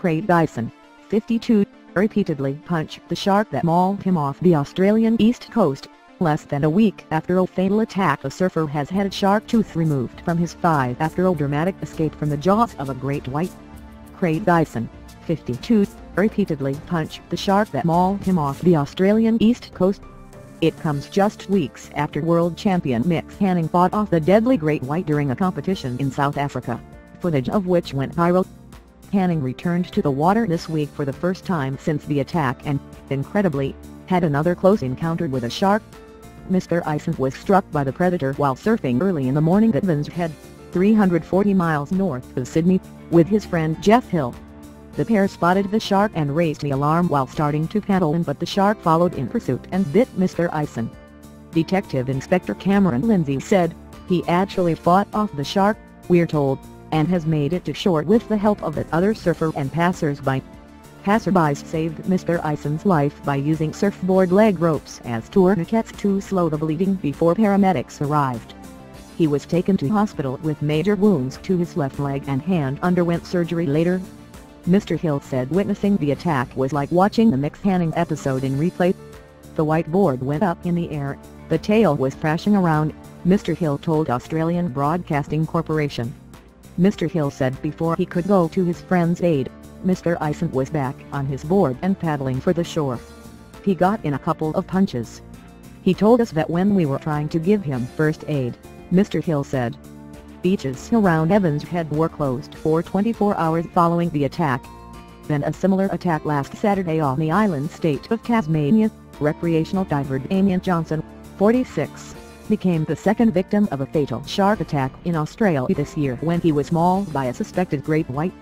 Craig Ison, 52, repeatedly punched the shark that mauled him off the Australian east coast, less than a week after a fatal attack. A surfer has had a shark tooth removed from his thigh after a dramatic escape from the jaws of a great white. Craig Ison, 52, repeatedly punched the shark that mauled him off the Australian east coast. It comes just weeks after world champion Mick Fanning fought off the deadly great white during a competition in South Africa, footage of which went viral. Fanning returned to the water this week for the first time since the attack and, incredibly, had another close encounter with a shark. Mr Ison was struck by the predator while surfing early in the morning at Evans Head, 340 miles north of Sydney, with his friend Geoff Hill. The pair spotted the shark and raised the alarm while starting to paddle in, but the shark followed in pursuit and bit Mr Ison. Detective Inspector Cameron Lindsay said, "He actually fought off the shark, we're told, and has made it to shore with the help of the other surfer and passers-by." Passerbys saved Mr Ison's life by using surfboard leg ropes as tourniquets to slow the bleeding before paramedics arrived. He was taken to hospital with major wounds to his left leg and hand, underwent surgery later. Mr Hill said witnessing the attack was like watching the Mick Fanning episode in replay. "The whiteboard went up in the air, the tail was thrashing around," Mr Hill told Australian Broadcasting Corporation. Mr Hill said before he could go to his friend's aid, Mr Ison was back on his board and paddling for the shore. "He got in a couple of punches. He told us that when we were trying to give him first aid," Mr Hill said. Beaches around Evans Head were closed for 24 hours following the attack. Then a similar attack last Saturday on the island state of Tasmania. Recreational diver Damian Johnson, 46, became the second victim of a fatal shark attack in Australia this year when he was mauled by a suspected great white.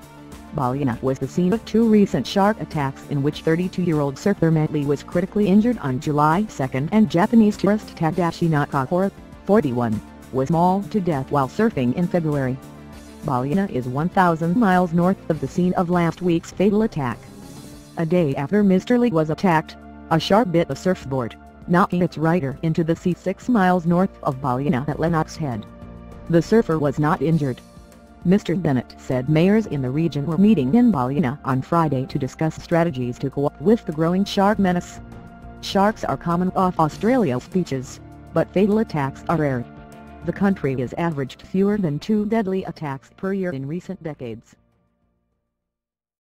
Ballina was the scene of two recent shark attacks in which 32-year-old surfer Matt Lee was critically injured on July 2 and Japanese tourist Tadashi Nakahara, 41, was mauled to death while surfing in February. Ballina is 1,000 miles north of the scene of last week's fatal attack. A day after Mr. Lee was attacked, a shark bit a surfboard, knocking its rider into the sea 6 miles north of Ballina at Lennox Head. The surfer was not injured. Mr. Bennett said mayors in the region were meeting in Ballina on Friday to discuss strategies to cope with the growing shark menace. Sharks are common off Australia's beaches, but fatal attacks are rare. The country has averaged fewer than 2 deadly attacks per year in recent decades.